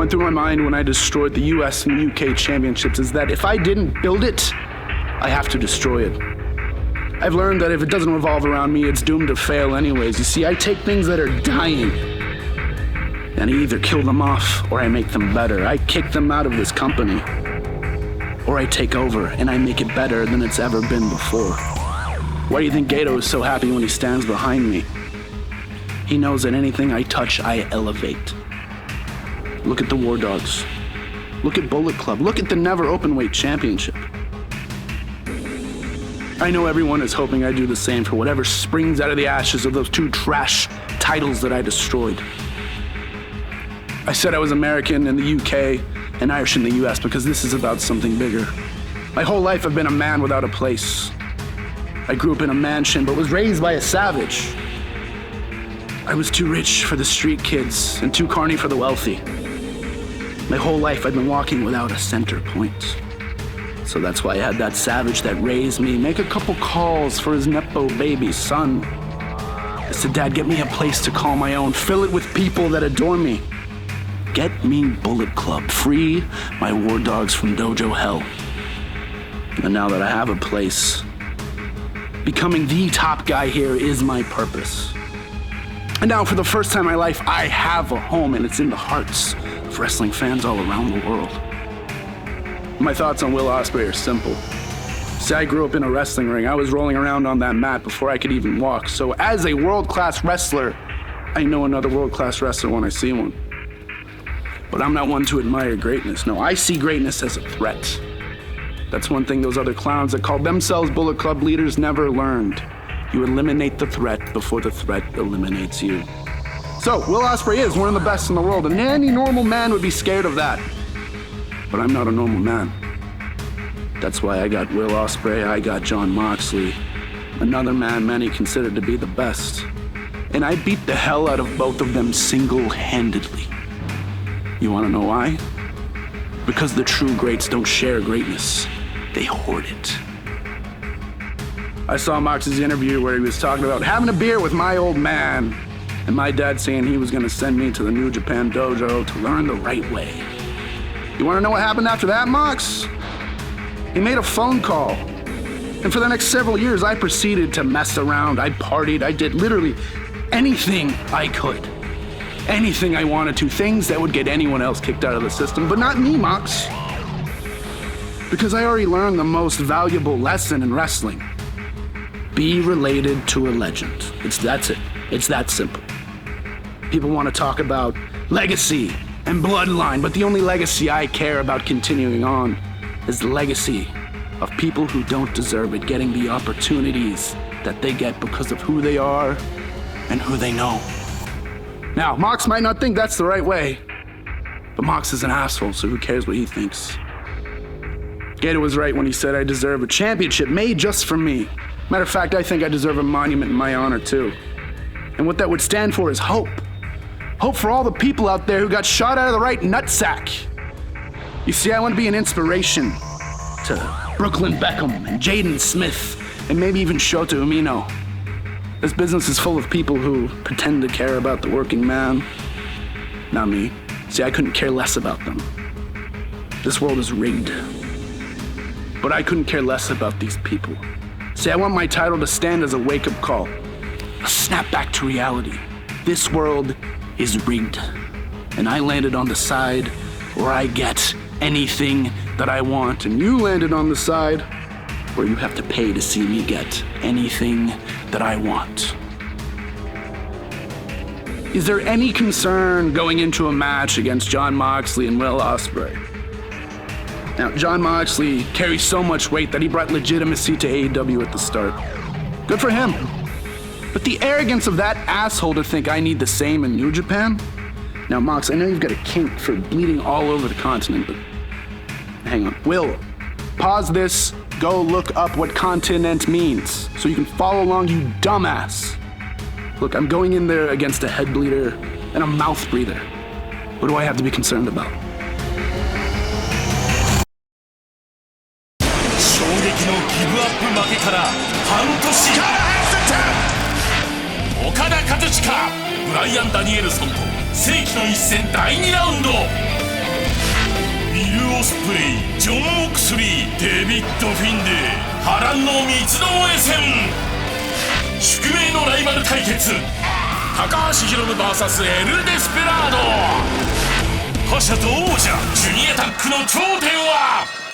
went through my mind when I destroyed the US and UK championships is that if I didn't build it, I have to destroy it. I've learned that if it doesn't revolve around me, it's doomed to fail anyways. You see, I take things that are dying and I either kill them off or I make them better. I kick them out of this company, or I take over and I make it better than it's ever been before. Why do you think Gato is so happy when he stands behind me? He knows that anything I touch, I elevate. Look at the War Dogs. Look at Bullet Club. Look at the Never Openweight Championship. I know everyone is hoping I do the same for whatever springs out of the ashes of those two trash titles that I destroyed. I said I was American in the UK and Irish in the US because this is about something bigger. My whole life I've been a man without a place. I grew up in a mansion but was raised by a savage. I was too rich for the street kids and too carny for the wealthy. My whole life I've been walking without a center point. So that's why I had that savage that raised me make a couple calls for his Nepo baby son. I said, Dad, get me a place to call my own. Fill it with people that adore me. Get me Bullet Club. Free my War Dogs from Dojo Hell. And now that I have a place, becoming the top guy here is my purpose. And now for the first time in my life, I have a home, and it's in the hearts of wrestling fans all around the world. My thoughts on Will Ospreay are simple. See, I grew up in a wrestling ring. I was rolling around on that mat before I could even walk. So as a world-class wrestler, I know another world-class wrestler when I see one. But I'm not one to admire greatness. No, I see greatness as a threat. That's one thing those other clowns that called themselves Bullet Club leaders never learned. You eliminate the threat before the threat eliminates you. So, Will Ospreay is one of the best in the world, and any normal man would be scared of that. But I'm not a normal man. That's why I got Will Ospreay, I got Jon Moxley, another man many considered to be the best. And I beat the hell out of both of them single-handedly. You wanna know why? Because the true greats don't share greatness, they hoard it. I saw Mox's interview where he was talking about having a beer with my old man, and my dad saying he was gonna send me to the New Japan dojo to learn the right way. You wanna know what happened after that, Mox? He made a phone call, and for the next several years I proceeded to mess around. I partied, I did literally anything I could. Anything I wanted to, things that would get anyone else kicked out of the system, but not me, Mox. Because I already learned the most valuable lesson in wrestling. Be related to a legend. That's it. It's that simple. People want to talk about legacy and bloodline, but the only legacy I care about continuing on is the legacy of people who don't deserve it, getting the opportunities that they get because of who they are and who they know. Now, Mox might not think that's the right way, but Mox is an asshole, so who cares what he thinks? Gator was right when he said I deserve a championship made just for me. Matter of fact, I think I deserve a monument in my honor, too. And what that would stand for is hope. Hope for all the people out there who got shot out of the right nutsack. You see, I want to be an inspiration to Brooklyn Beckham and Jaden Smith, and maybe even Shota Umino. This business is full of people who pretend to care about the working man. Not me. See, I couldn't care less about them. This world is rigged. But I couldn't care less about these people. See, I want my title to stand as a wake-up call, a snap back to reality. This world is rigged, and I landed on the side where I get anything that I want, and you landed on the side where you have to pay to see me get anything that I want. Is there any concern going into a match against Jon Moxley and Will Ospreay? Now, Jon Moxley carries so much weight that he brought legitimacy to AEW at the start. Good for him. But the arrogance of that asshole to think I need the same in New Japan? Now, Mox, I know you've got a kink for bleeding all over the continent, but hang on. Will, pause this, go look up what continent means so you can follow along, you dumbass. Look, I'm going in there against a head bleeder and a mouth breather. What do I have to be concerned about? 衝撃のギブアップ負けから半年。岡田和親、ブライアン・ダニエルソンと世紀の一戦第2ラウンド。オスプレイ、ジョン・モクスリー、デビッド・フィンレー、波乱の三つどもえ戦。宿命のライバル対決、高橋宏夢 VS エル・デスペラード。覇者と王者ジュニアタッグの頂点は